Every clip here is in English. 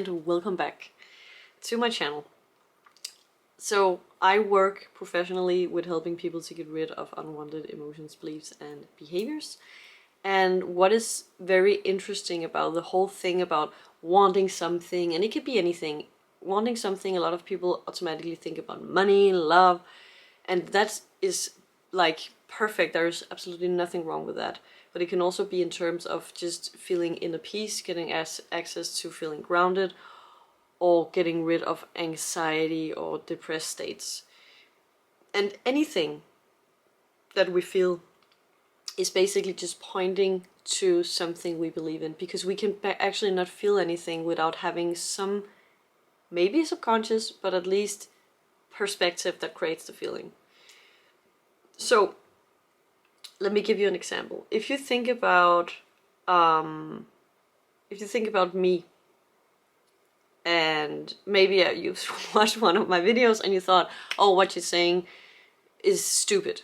and welcome back to my channel. So I work professionally with helping people to get rid of unwanted emotions, beliefs and behaviors. And what is very interesting about the whole thing about wanting something, and it could be anything, wanting something, a lot of people automatically think about money, love, and that is like perfect. There's absolutely nothing wrong with that. But it can also be in terms of just feeling inner peace, getting access to feeling grounded, or getting rid of anxiety or depressed states. And anything that we feel is basically just pointing to something we believe in, because we can actually not feel anything without having some, maybe subconscious, but at least perspective that creates the feeling. So let me give you an example. If you think about me, and maybe you've watched one of my videos and you thought, oh, what you're saying is stupid,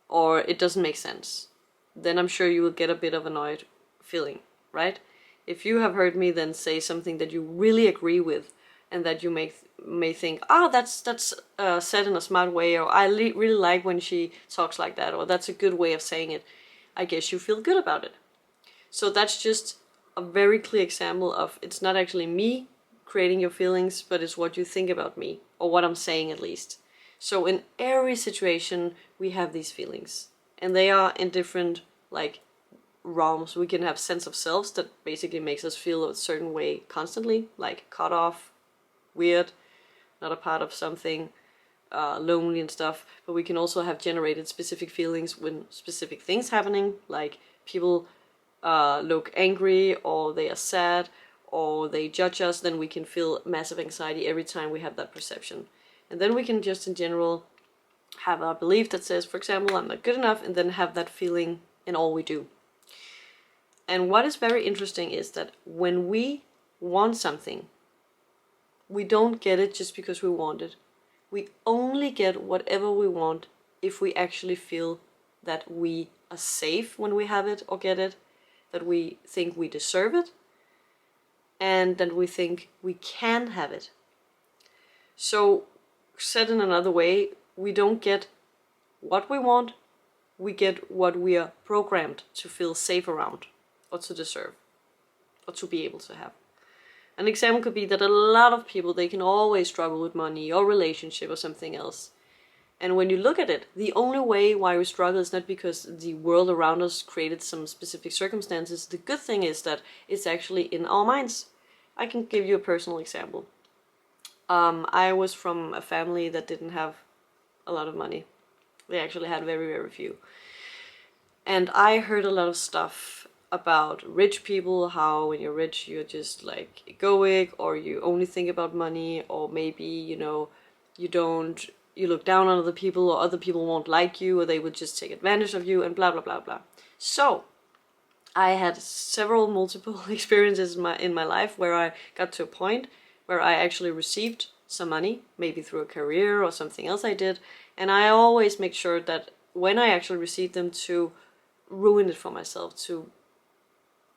or it doesn't make sense, then I'm sure you will get a bit of annoyed feeling, right? If you have heard me then say something that you really agree with, and that you may think, that's said in a smart way, or I really like when she talks like that, or that's a good way of saying it, I guess you feel good about it. So that's just a very clear example of, it's not actually me creating your feelings, but it's what you think about me, or what I'm saying at least. So in every situation we have these feelings, and they are in different realms. We can have sense of selves that basically makes us feel a certain way constantly, like cut off, weird, not a part of something, lonely and stuff. But we can also have generated specific feelings when specific things happening, like people look angry, or they are sad, or they judge us. Then we can feel massive anxiety every time we have that perception. And then we can just in general have a belief that says, for example, I'm not good enough, and then have that feeling in all we do. And what is very interesting is that when we want something, we don't get it just because we want it. We only get whatever we want if we actually feel that we are safe when we have it or get it, that we think we deserve it, and that we think we can have it. So, said in another way, we don't get what we want, we get what we are programmed to feel safe around, or to deserve, or to be able to have. An example could be that a lot of people, they can always struggle with money or relationship or something else. And when you look at it, the only way why we struggle is not because the world around us created some specific circumstances. The good thing is that it's actually in our minds. I can give you a personal example. I was from a family that didn't have a lot of money. They actually had very, very few. And I heard a lot of stuff about rich people, how when you're rich you're just like egoic, or you only think about money, or maybe you look down on other people, or other people won't like you, or they would just take advantage of you, and blah blah blah blah. So I had multiple experiences in my life where I got to a point where I actually received some money, maybe through a career or something else I did, and I always make sure that when I actually received them to ruin it for myself, to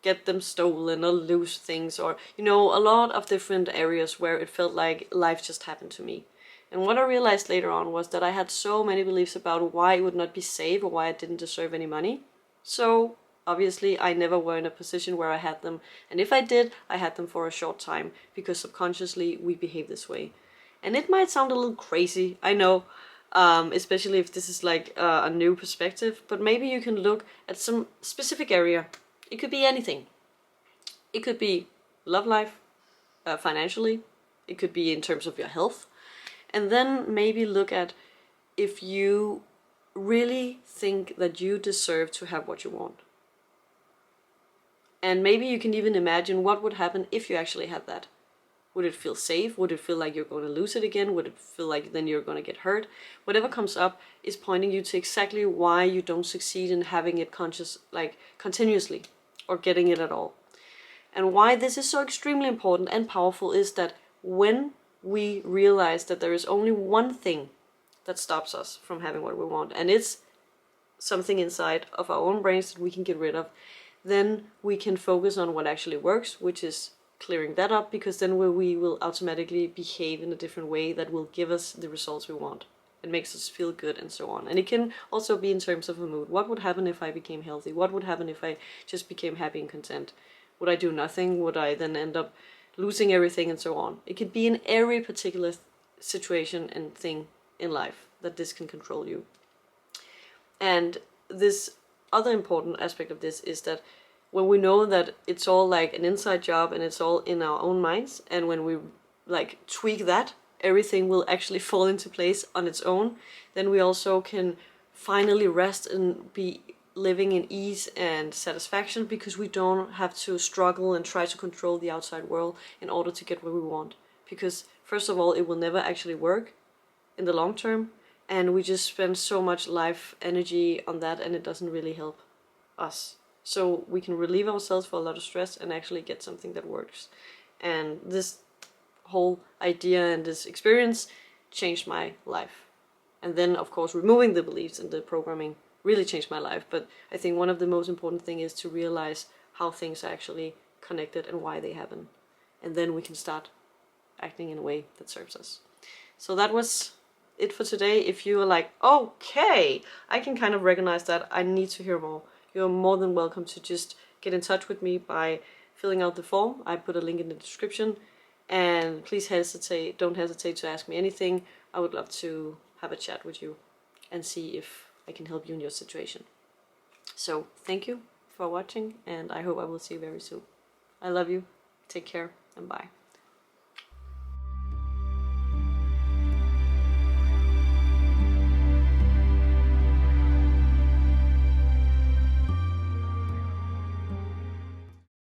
get them stolen or lose things, or a lot of different areas where it felt like life just happened to me. And what I realized later on was that I had so many beliefs about why it would not be safe, or why I didn't deserve any money. So obviously I never were in a position where I had them, and if I did, I had them for a short time, because subconsciously we behave this way. And it might sound a little crazy, I know, especially if this is like a new perspective, but maybe you can look at some specific area. It could be anything. It could be love life, financially. It could be in terms of your health. And then maybe look at if you really think that you deserve to have what you want. And maybe you can even imagine what would happen if you actually had that. Would it feel safe? Would it feel like you're going to lose it again? Would it feel like then you're going to get hurt? Whatever comes up is pointing you to exactly why you don't succeed in having it continuously, or getting it at all. And why this is so extremely important and powerful is that when we realize that there is only one thing that stops us from having what we want, and it's something inside of our own brains that we can get rid of, then we can focus on what actually works, which is clearing that up, because then we will automatically behave in a different way that will give us the results we want. It makes us feel good and so on. And it can also be in terms of a mood. What would happen if I became healthy? What would happen if I just became happy and content? Would I do nothing? Would I then end up losing everything and so on? It could be in every particular situation and thing in life that this can control you. And this other important aspect of this is that when we know that it's all like an inside job and it's all in our own minds, and when we like tweak that, everything will actually fall into place on its own, then we also can finally rest and be living in ease and satisfaction, because we don't have to struggle and try to control the outside world in order to get what we want. Because first of all, it will never actually work in the long term, and we just spend so much life energy on that, and it doesn't really help us. So we can relieve ourselves for a lot of stress and actually get something that works. And this whole idea and this experience changed my life. And then of course removing the beliefs and the programming really changed my life. But I think one of the most important thing is to realize how things are actually connected and why they happen. And then we can start acting in a way that serves us. So that was it for today. If you are like, okay, I can kind of recognize that, I need to hear more, you're more than welcome to just get in touch with me by filling out the form. I put a link in the description. And please don't hesitate to ask me anything. I would love to have a chat with you and see if I can help you in your situation. So thank you for watching, and I hope I will see you very soon. I love you. Take care, and bye.